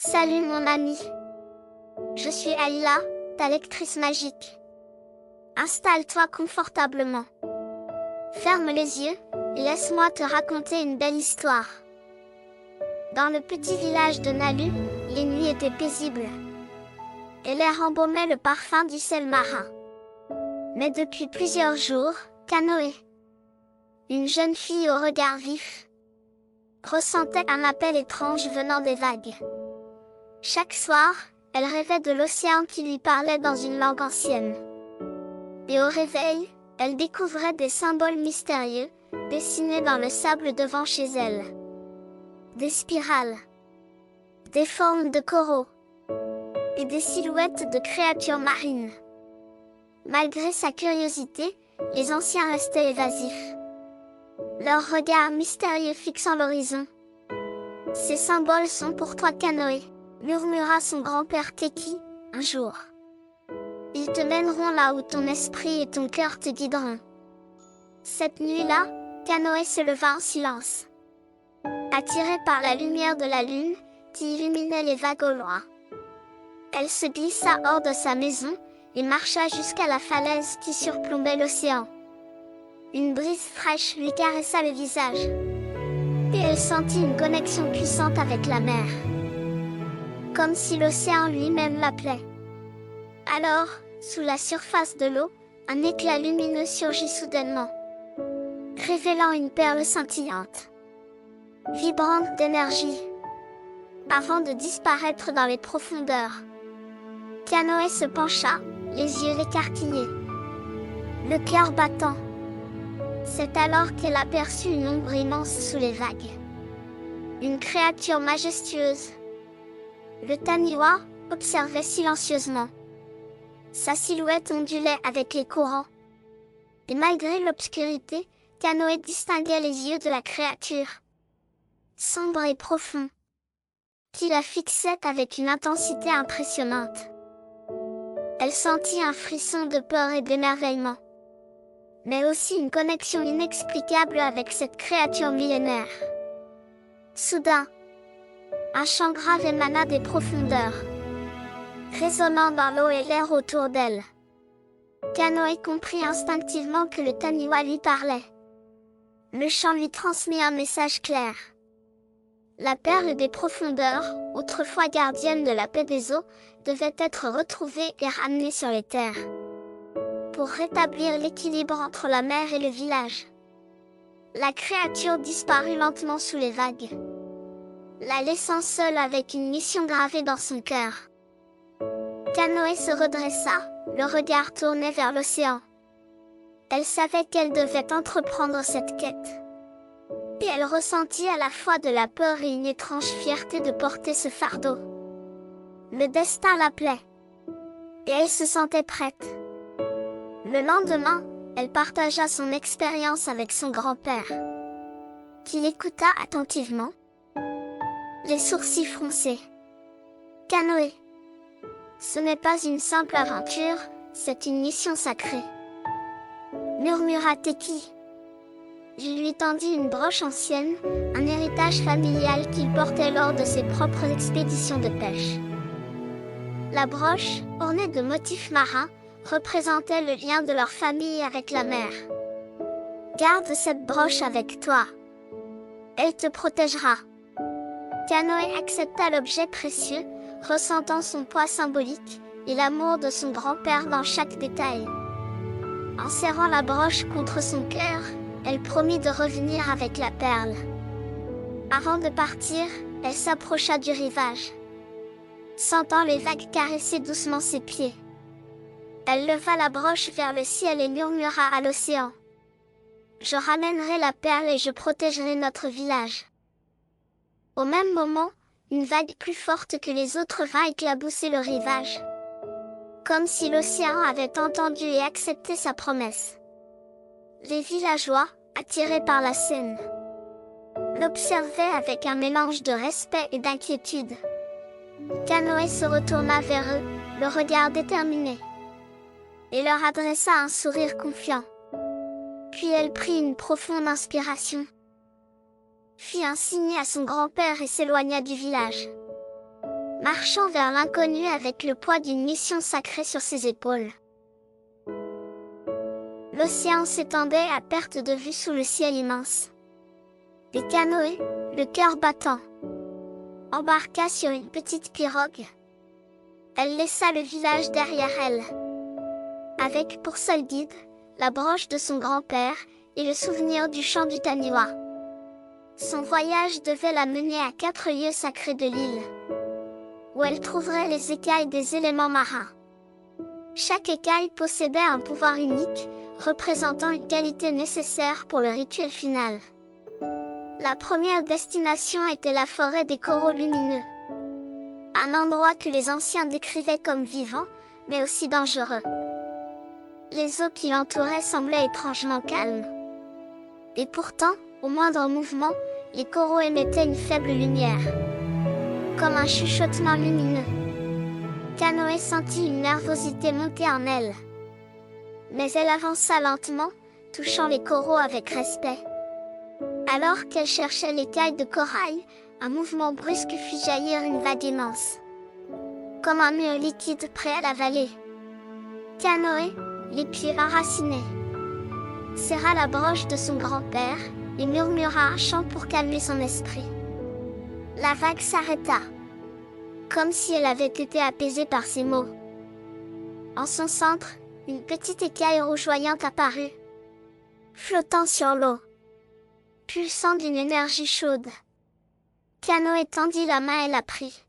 Salut mon ami. Je suis Aïla, ta lectrice magique. Installe-toi confortablement. Ferme les yeux, et laisse-moi te raconter une belle histoire. Dans le petit village de Nalu, les nuits étaient paisibles. Et l'air embaumait le parfum du sel marin. Mais depuis plusieurs jours, Canoë, une jeune fille au regard vif, ressentait un appel étrange venant des vagues. Chaque soir, elle rêvait de l'océan qui lui parlait dans une langue ancienne. Et au réveil, elle découvrait des symboles mystérieux, dessinés dans le sable devant chez elle. Des spirales, des formes de coraux, et des silhouettes de créatures marines. Malgré sa curiosité, les anciens restaient évasifs, leur regard mystérieux fixant l'horizon. « Ces symboles sont pour toi, Canoë », murmura son grand-père Teki, un jour. Ils te mèneront là où ton esprit et ton cœur te guideront. Cette nuit-là, Canoë se leva en silence, attirée par la lumière de la lune, qui illuminait les vagues au loin. Elle se glissa hors de sa maison, et marcha jusqu'à la falaise qui surplombait l'océan. Une brise fraîche lui caressa le visage, et elle sentit une connexion puissante avec la mer, comme si l'océan lui-même l'appelait. Alors, sous la surface de l'eau, un éclat lumineux surgit soudainement, révélant une perle scintillante, vibrante d'énergie, avant de disparaître dans les profondeurs. Canoë se pencha, les yeux écarquillés, le cœur battant. C'est alors qu'elle aperçut une ombre immense sous les vagues. Une créature majestueuse. Le Taniwa observait silencieusement. Sa silhouette ondulait avec les courants. Et malgré l'obscurité, Canoë distinguait les yeux de la créature, sombres et profonds, qui la fixaient avec une intensité impressionnante. Elle sentit un frisson de peur et d'émerveillement, mais aussi une connexion inexplicable avec cette créature millénaire. Soudain, un chant grave émana des profondeurs, résonnant dans l'eau et l'air autour d'elle. Canoë comprit instinctivement que le Taniwa lui parlait. Le chant lui transmit un message clair. La perle des profondeurs, autrefois gardienne de la paix des eaux, devait être retrouvée et ramenée sur les terres, pour rétablir l'équilibre entre la mer et le village. La créature disparut lentement sous les vagues, la laissant seule avec une mission gravée dans son cœur. Canoë se redressa, le regard tourné vers l'océan. Elle savait qu'elle devait entreprendre cette quête. Et elle ressentit à la fois de la peur et une étrange fierté de porter ce fardeau. Le destin l'appelait, et elle se sentait prête. Le lendemain, elle partagea son expérience avec son grand-père, qui l'écouta attentivement, les sourcils froncés. « Canoë, ce n'est pas une simple aventure, c'est une mission sacrée, » murmura Teki. Je lui tendis une broche ancienne, un héritage familial qu'il portait lors de ses propres expéditions de pêche. La broche, ornée de motifs marins, représentait le lien de leur famille avec la mer. Garde cette broche avec toi. Elle te protégera. Canoë accepta l'objet précieux, ressentant son poids symbolique, et l'amour de son grand-père dans chaque détail. En serrant la broche contre son cœur, elle promit de revenir avec la perle. Avant de partir, elle s'approcha du rivage, sentant les vagues caresser doucement ses pieds. Elle leva la broche vers le ciel et murmura à l'océan. « Je ramènerai la perle et je protégerai notre village. » Au même moment, une vague plus forte que les autres vint éclabousser le rivage, comme si l'océan avait entendu et accepté sa promesse. Les villageois, attirés par la scène, l'observaient avec un mélange de respect et d'inquiétude. Canoë se retourna vers eux, le regard déterminé, et leur adressa un sourire confiant. Puis elle prit une profonde inspiration, fit un signe à son grand-père et s'éloigna du village. marchant vers l'inconnu avec le poids d'une mission sacrée sur ses épaules. L'océan s'étendait à perte de vue sous le ciel immense. Et Canoë, le cœur battant, embarqua sur une petite pirogue. Elle laissa le village derrière elle, avec pour seul guide, la broche de son grand-père et le souvenir du chant du Taniwa. Son voyage devait la mener à 4 lieux sacrés de l'île, où elle trouverait les écailles des éléments marins. Chaque écaille possédait un pouvoir unique, représentant une qualité nécessaire pour le rituel final. La première destination était la forêt des coraux lumineux, un endroit que les anciens décrivaient comme vivant, mais aussi dangereux. Les eaux qui l'entouraient semblaient étrangement calmes. Et pourtant, au moindre mouvement, les coraux émettaient une faible lumière, comme un chuchotement lumineux. Canoë sentit une nervosité monter en elle. Mais elle avança lentement, touchant les coraux avec respect. Alors qu'elle cherchait l'écaille de corail, un mouvement brusque fit jaillir une vague immense, comme un mur liquide prêt à l'avaler. Canoë, les pieds enracinés, serra la broche de son grand-père et murmura un chant pour calmer son esprit. La vague s'arrêta, comme si elle avait été apaisée par ces mots. En son centre, une petite écaille rougeoyante apparut, flottant sur l'eau, pulsant d'une énergie chaude. Canoë tendit la main et la prit,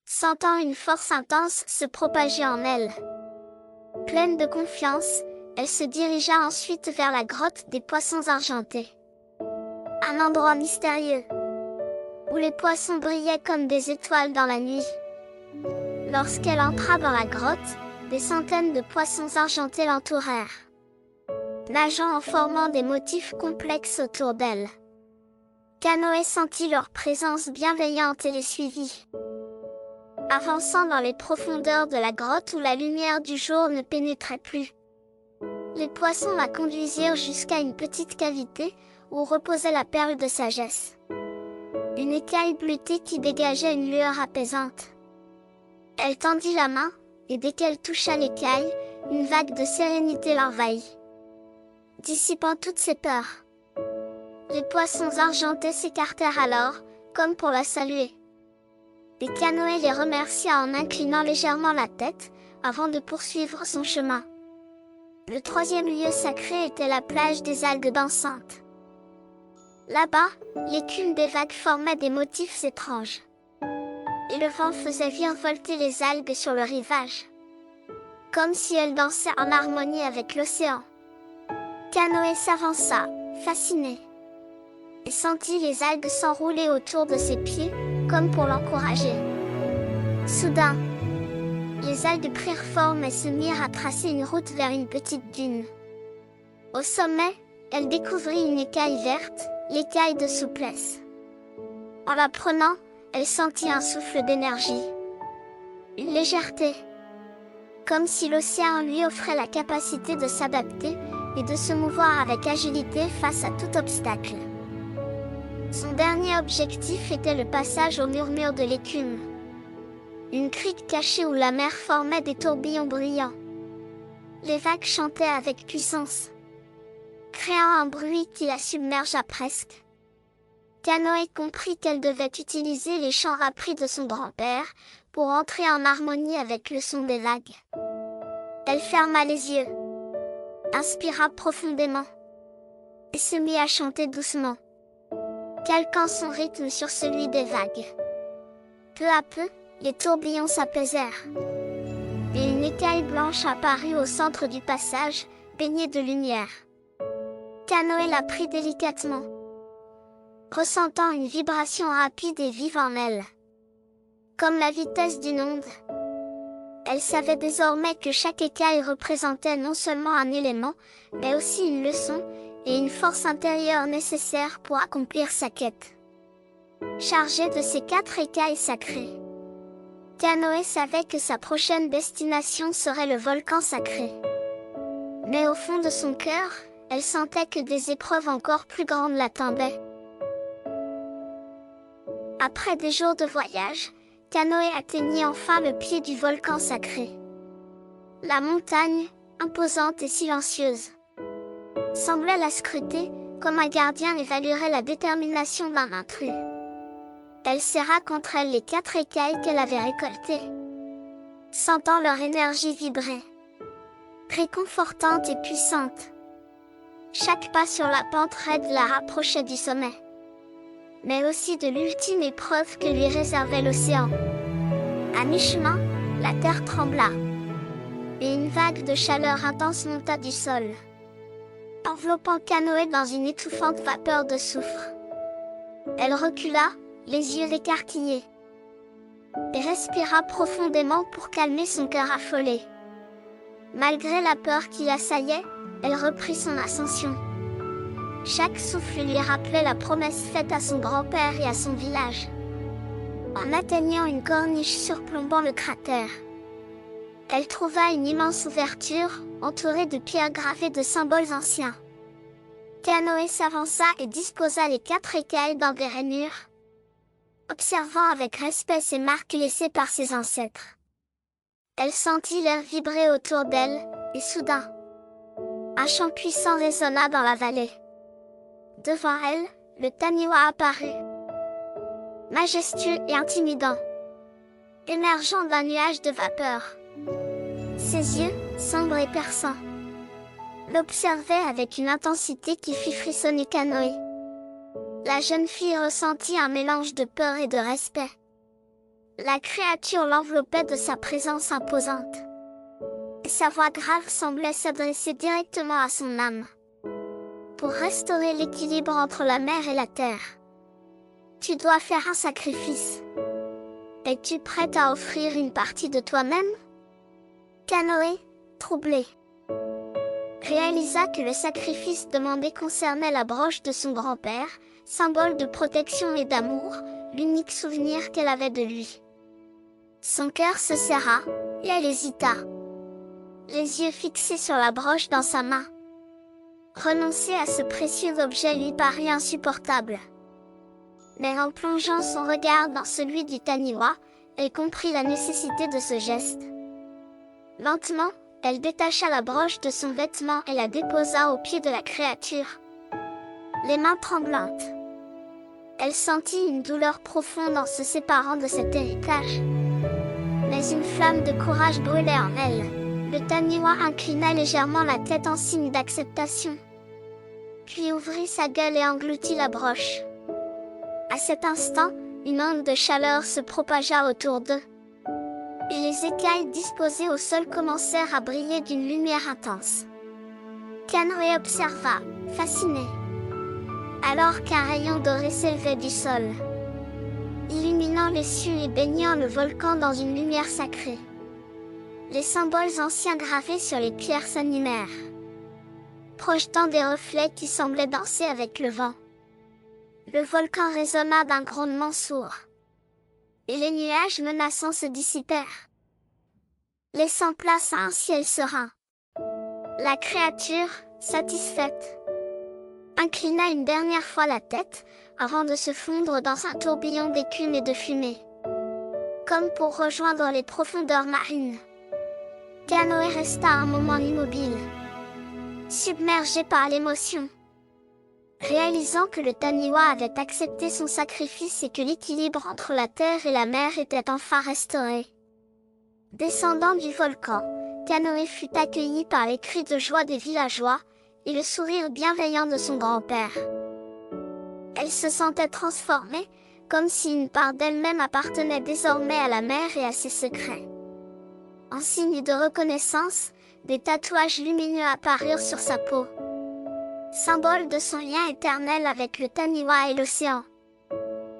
sentant une force intense se propager en elle. Pleine de confiance, elle se dirigea ensuite vers la grotte des poissons argentés. Un endroit mystérieux, où les poissons brillaient comme des étoiles dans la nuit. Lorsqu'elle entra dans la grotte, des centaines de poissons argentés l'entourèrent, nageant en formant des motifs complexes autour d'elle. Canoë sentit leur présence bienveillante et les suivit, avançant dans les profondeurs de la grotte où la lumière du jour ne pénétrait plus. Les poissons la conduisirent jusqu'à une petite cavité, où reposait la perle de sagesse, une écaille bleutée qui dégageait une lueur apaisante. Elle tendit la main, et dès qu'elle toucha l'écaille, une vague de sérénité l'envahit, dissipant toutes ses peurs. Les poissons argentés s'écartèrent alors, comme pour la saluer. Et Canoë les remercia en inclinant légèrement la tête, avant de poursuivre son chemin. Le 3e lieu sacré était la plage des algues dansantes. Là-bas, l'écume des vagues formait des motifs étranges, et le vent faisait virevolter les algues sur le rivage, comme si elles dansaient en harmonie avec l'océan. Canoë s'avança, fasciné, et sentit les algues s'enrouler autour de ses pieds, comme pour l'encourager. Soudain, les algues prirent forme et se mirent à tracer une route vers une petite dune. Au sommet, elle découvrit une écaille verte, l'écaille de souplesse. En la prenant, elle sentit un souffle d'énergie, une légèreté, comme si l'océan lui offrait la capacité de s'adapter et de se mouvoir avec agilité face à tout obstacle. Son dernier objectif était le passage au murmure de l'écume, une crique cachée où la mer formait des tourbillons brillants. Les vagues chantaient avec puissance, créant un bruit qui la submergea presque. Canoë comprit qu'elle devait utiliser les chants appris de son grand-père pour entrer en harmonie avec le son des vagues. Elle ferma les yeux, inspira profondément, et se mit à chanter doucement, calquant son rythme sur celui des vagues. Peu à peu, les tourbillons s'apaisèrent, et une écaille blanche apparut au centre du passage, baignée de lumière. Canoë la prit délicatement, ressentant une vibration rapide et vive en elle, comme la vitesse d'une onde. Elle savait désormais que chaque écaille représentait non seulement un élément, mais aussi une leçon, et une force intérieure nécessaire pour accomplir sa quête. Chargée de ces 4 écailles sacrées, Canoë savait que sa prochaine destination serait le volcan sacré. Mais au fond de son cœur, elle sentait que des épreuves encore plus grandes l'attendaient. Après des jours de voyage, Canoë atteignit enfin le pied du volcan sacré. La montagne, imposante et silencieuse, semblait la scruter, comme un gardien évaluerait la détermination d'un intrus. Elle serra contre elle les 4 écailles qu'elle avait récoltées, sentant leur énergie vibrer, réconfortante et puissante. Chaque pas sur la pente raide la rapprochait du sommet, mais aussi de l'ultime épreuve que lui réservait l'océan. À mi-chemin, la terre trembla, et une vague de chaleur intense monta du sol, enveloppant Canoë dans une étouffante vapeur de soufre. Elle recula, les yeux écarquillés, et respira profondément pour calmer son cœur affolé. Malgré la peur qui l'assaillait, elle reprit son ascension. Chaque souffle lui rappelait la promesse faite à son grand-père et à son village. En atteignant une corniche surplombant le cratère, elle trouva une immense ouverture, entourée de pierres gravées de symboles anciens. Canoë s'avança et disposa les 4 écailles dans des rainures, observant avec respect ces marques laissées par ses ancêtres. Elle sentit l'air vibrer autour d'elle, et soudain, un chant puissant résonna dans la vallée. Devant elle, le Taniwa apparut, majestueux et intimidant, émergeant d'un nuage de vapeur. Ses yeux, sombres et perçants, l'observaient avec une intensité qui fit frissonner Canoë. La jeune fille ressentit un mélange de peur et de respect. La créature l'enveloppait de sa présence imposante. Sa voix grave semblait s'adresser directement à son âme. Pour restaurer l'équilibre entre la mer et la terre, tu dois faire un sacrifice. Es-tu prête à offrir une partie de toi-même? Canoë, troublé, réalisa que le sacrifice demandé concernait la broche de son grand-père, symbole de protection et d'amour, l'unique souvenir qu'elle avait de lui. Son cœur se serra, et elle hésita, les yeux fixés sur la broche dans sa main. Renoncer à ce précieux objet lui parut insupportable. Mais en plongeant son regard dans celui du Taniwa, elle comprit la nécessité de ce geste. Lentement, elle détacha la broche de son vêtement et la déposa au pied de la créature, les mains tremblantes. Elle sentit une douleur profonde en se séparant de cet héritage. Mais une flamme de courage brûlait en elle. Le Taniwa inclina légèrement la tête en signe d'acceptation, puis ouvrit sa gueule et engloutit la broche. À cet instant, une onde de chaleur se propagea autour d'eux, et les écailles disposées au sol commencèrent à briller d'une lumière intense. Canoë observa, fasciné, alors qu'un rayon doré s'élevait du sol, illuminant les cieux et baignant le volcan dans une lumière sacrée. Les symboles anciens gravés sur les pierres s'animèrent, projetant des reflets qui semblaient danser avec le vent. Le volcan résonna d'un grondement sourd, et les nuages menaçants se dissipèrent, laissant place à un ciel serein. La créature, satisfaite, inclina une dernière fois la tête, avant de se fondre dans un tourbillon d'écume et de fumée, comme pour rejoindre les profondeurs marines. Canoë resta un moment immobile, submergé par l'émotion, réalisant que le Taniwa avait accepté son sacrifice et que l'équilibre entre la terre et la mer était enfin restauré. Descendant du volcan, Canoë fut accueilli par les cris de joie des villageois et le sourire bienveillant de son grand-père. Elle se sentait transformée, comme si une part d'elle-même appartenait désormais à la mer et à ses secrets. En signe de reconnaissance, des tatouages lumineux apparurent sur sa peau, symbole de son lien éternel avec le Taniwa et l'océan.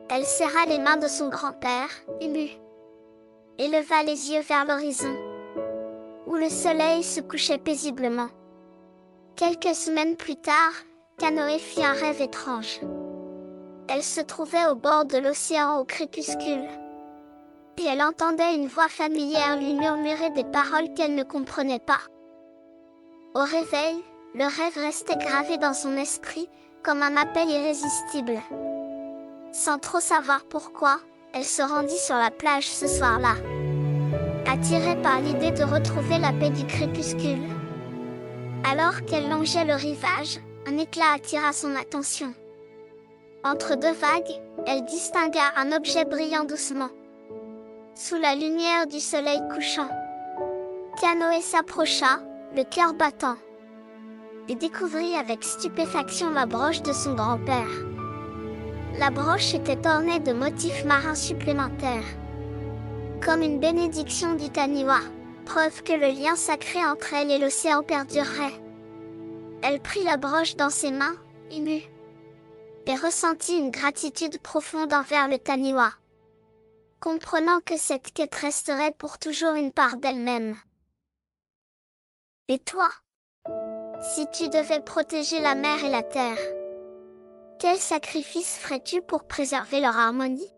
Elle serra les mains de son grand-père, émue, et leva les yeux vers l'horizon, où le soleil se couchait paisiblement. Quelques semaines plus tard, Canoë fit un rêve étrange. Elle se trouvait au bord de l'océan au crépuscule, et elle entendait une voix familière lui murmurer des paroles qu'elle ne comprenait pas. Au réveil, le rêve restait gravé dans son esprit, comme un appel irrésistible. Sans trop savoir pourquoi, elle se rendit sur la plage ce soir-là. Attirée par l'idée de retrouver la paix du crépuscule. Alors qu'elle longeait le rivage, un éclat attira son attention. Entre deux vagues, elle distingua un objet brillant doucement. Sous la lumière du soleil couchant, Canoë s'approcha, le cœur battant, et découvrit avec stupéfaction la broche de son grand-père. La broche était ornée de motifs marins supplémentaires, comme une bénédiction du Taniwa, preuve que le lien sacré entre elle et l'océan perdurerait. Elle prit la broche dans ses mains, émue, et ressentit une gratitude profonde envers le Taniwa, comprenant que cette quête resterait pour toujours une part d'elle-même. Et toi, si tu devais protéger la mer et la terre, quel sacrifice ferais-tu pour préserver leur harmonie?